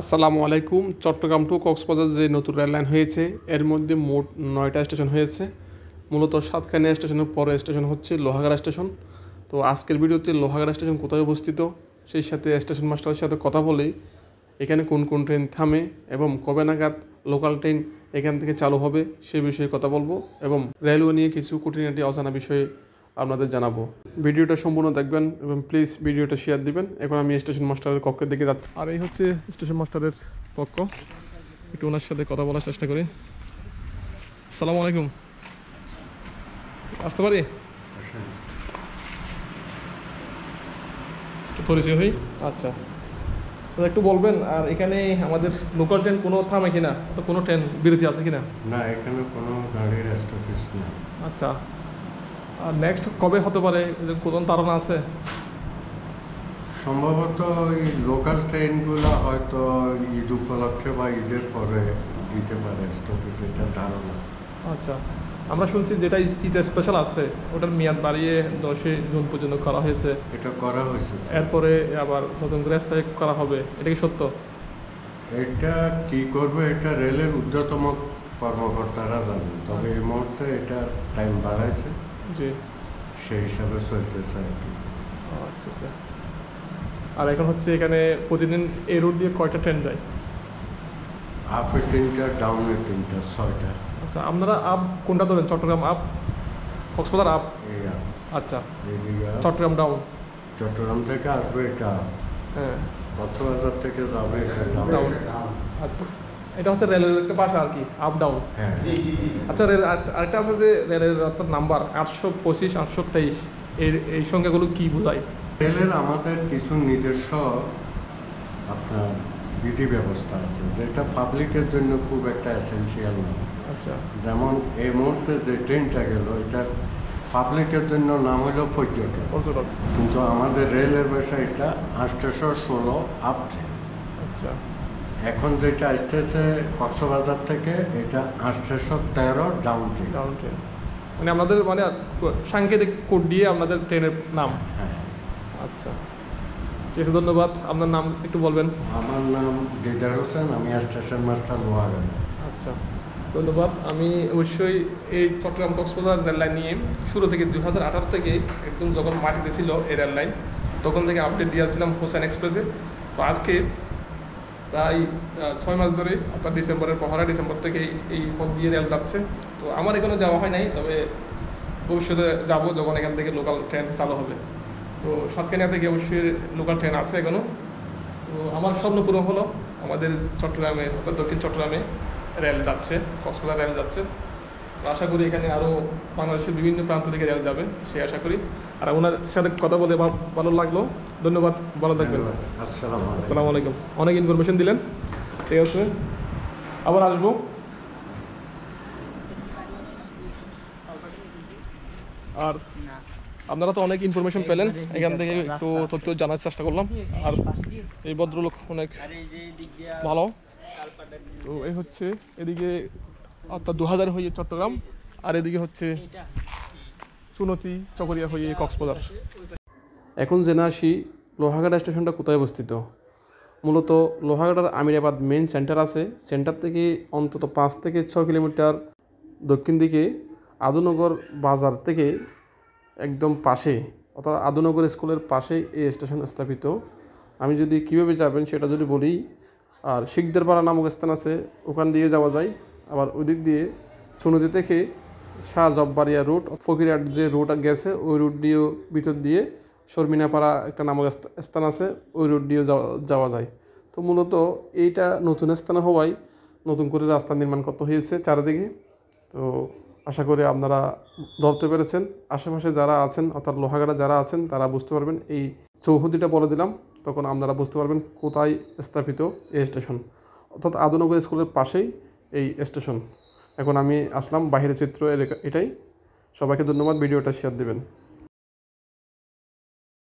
আসসালামু আলাইকুম। চট্টগ্রাম টু কক্সবাজার যে নতুন রেল লাইন হয়েছে এর মধ্যে মোট 9টা স্টেশন হয়েছে। মূলত সাতকানিয়া স্টেশনের পরে স্টেশন হচ্ছে লোহাগাড়া স্টেশন। তো আজকের ভিডিওতে লোহাগাড়া স্টেশন কোথায় অবস্থিত সেই সাথে স্টেশন মাস্টারের সাথে কথা বলেই এখানে কোন কোন ট্রেন থামে এবং কবে নাগাদ লোকাল ট্রেন এখান থেকে চালু হবে সে বিষয়ে কথা বলবো এবং রেলওয়ে নিয়ে কিছু খুঁটিনাটি অজানা বিষয়ে আপনাদের জানাবো। ভিডিওটা সম্পূর্ণ দেখবেন এবং প্লিজ ভিডিওটা শেয়ার দিবেন। এখন আমি স্টেশন মাস্টারের কক্ষের দিকে যাচ্ছি। আর এই হচ্ছে স্টেশন মাস্টারের কক্ষ, একটু ওনার সাথে কথা বলার চেষ্টা করি। আসসালামু আলাইকুম, আসতে পারি? পরিচয় হই। আচ্ছা, একটু বলবেন আর এখানে আমাদের লোকাল ট্রেন কোনো থামে কিনা, তো কোনো ট্রেন বিরতি আছে কিনা? না, এখানে কোনো গাড়ির স্টপেজ নেই। আচ্ছা, আর নেক্সট কবে হতে পারে কোনো ধারণা আছে? সম্ভবত এই লোকাল ট্রেনগুলো হয়তো ঈদ উপলক্ষে বা ঈদের পরে দিতে পারে স্টপেজ, এটা ধারণা। আচ্ছা, আমরা শুনছি যেটা ঈদ স্পেশাল আছে ওটার মেয়াদ বাড়িয়ে 10 জুন পর্যন্ত করা হয়েছে। এটা করা হয়েছে, এরপরে আবার নতুন করে স্থায়ী করা হবে, এটা কি সত্য? এটা কি করবে এটা রেলের ঊর্ধ্বতম কর্মকর্তারা জানেন, তবে এই মুহূর্তে এটা টাইম বাড়াইছে, জি, সেই হিসাবে চলতেছে আর কি। আচ্ছা আচ্ছা। আর এখন হচ্ছে এখানে প্রতিদিন এই রুট দিয়ে কয়টা ট্রেন যায়? আপের 3টা, ডাউনের 3টা, 6টা। আচ্ছা, আপনারা আপ কোনটা ধরেন? Chattogram up, Cox's Bazar up? এই আপ। আচ্ছা, এইদিকে চট্টগ্রাম ডাউন। চট্টগ্রাম থেকে আসবে এটা আপ, হ্যাঁ, কক্সবাজার থেকে যাবে এটা ডাউন। ডাউন। আচ্ছা, এটা হচ্ছে রেলের একটা ভাষা আর কি, আপ ডাউন। হ্যাঁ, আচ্ছা, রেল আরেকটা আছে যে রেলের অর্থাৎ নাম্বার 825, 823, এই সংখ্যাগুলো কি বোঝায়? রেলের আমাদের কিছু নিজস্ব আপনার বিধি ব্যবস্থা আছে, যেটা পাবলিকের জন্য খুব একটা এসেনশিয়াল না। আচ্ছা, যেমন এই মুহূর্তে যে ট্রেনটা গেল, এটা পাবলিকের জন্য নাম হলো পর্যটক, পর্যটক। কিন্তু আমাদের রেলের ভাষায় এটা 816 আপ ট্রেন। আচ্ছা, এখন যেটা আসতেছে কক্সবাজার থেকে, এটা 813 ডাউন ট্রেন। ডাউন ট্রেন মানে আমাদের মানে সাংকেতিক কোড দিয়ে আমাদের ট্রেনের নাম। হ্যাঁ, আচ্ছা, ঠিক আছে, ধন্যবাদ। আপনার নাম একটু বলবেন? আমার নাম দিদার হোসেন, আমি স্টেশন মাস্টার লোহাগাড়া। আচ্ছা, ধন্যবাদ। আমি অবশ্যই এই চট্টগ্রাম কক্সবাজার রেল লাইন নিয়ে শুরু থেকে 2018 থেকে একদম যখন মাটিতে ছিল এই রেল লাইন, তখন থেকে আপডেট দিয়েছিলাম হোসেন এক্সপ্রেসে। তো আজকে প্রায় 6 মাস ধরে, অর্থাৎ ডিসেম্বরের পহেলা ডিসেম্বর থেকে এই পথ দিয়ে রেল যাচ্ছে। তো আমার এখনও যাওয়া হয় নাই, তবে ভবিষ্যতে যাব যখন এখান থেকে লোকাল ট্রেন চালু হবে। তো সাতকানিয়া থেকে অবশ্যই লোকাল ট্রেন আছে এখনও। তো আমার স্বপ্ন পূরণ হলো, আমাদের চট্টগ্রামে অর্থাৎ দক্ষিণ চট্টগ্রামে রেল যাচ্ছে, কক্সবাজার রেল যাচ্ছে। তো আশা করি এখানে আরও বাংলাদেশের বিভিন্ন প্রান্ত থেকে রেল যাবে, সেই আশা করি। আর ওনার সাথে কথা বলে ভালো লাগলো, ধন্যবাদ, ভালো থাকবেন। আসসালামু আলাইকুম। অনেক ইনফরমেশন দিলেন, ঠিক আছে, আবার আসবো। আর আপনারা তো অনেক ইনফরমেশন পেলেন, এখান থেকে একটু তথ্য জানার চেষ্টা করলাম। আর এই ভদ্রলোক অনেক ভালো। তো এই হচ্ছে এদিকে অর্থাৎ 2000 হয়ে চট্টগ্রাম, আর এদিকে হচ্ছে চুনতি চকরিয়া হয়ে কক্সবাজার। এখন জেনে আসি লোহাগাড়া স্টেশনটা কোথায় অবস্থিত। মূলত লোহাগাড়ার আমিরাবাদ মেইন সেন্টার আছে, সেন্টার থেকে অন্তত 5 থেকে 6 কিলোমিটার দক্ষিণ দিকে আদুনগর বাজার থেকে একদম পাশে, অর্থাৎ আদুনগর স্কুলের পাশেই এই স্টেশন স্থাপিত। আমি যদি কীভাবে যাবেন সেটা যদি বলি, আর শিকদার পাড়া নামক স্থান আছে, ওখান দিয়ে যাওয়া যায়। আবার ওই দিক দিয়ে চুনতি থেকে শাহ জব্বারিয়া রুট, ফকিরহাট যে রুট গেছে ওই রুট দিয়েও ভিতর দিয়ে শর্মিনাপাড়া একটা নামক স্থান আছে, ওই রুট দিয়েও যাওয়া যায়। তো মূলত এইটা নতুন স্থান হওয়ায় নতুন করে রাস্তা নির্মাণ করতে হয়েছে চারিদিকে। তো আশা করি আপনারা ধরতে পেরেছেন। আশেপাশে যারা আছেন অর্থাৎ লোহাগাড়া যারা আছেন তারা বুঝতে পারবেন। এই চৌহদ্দিটা বলে দিলাম, তখন আপনারা বুঝতে পারবেন কোথায় স্থাপিত এই স্টেশন, অর্থাৎ আদুনগর স্কুলের পাশেই এই স্টেশন। এখন আমি আসলাম, বাহিরের চিত্র এটাই। সবাইকে ধন্যবাদ, ভিডিওটা শেয়ার দেবেন।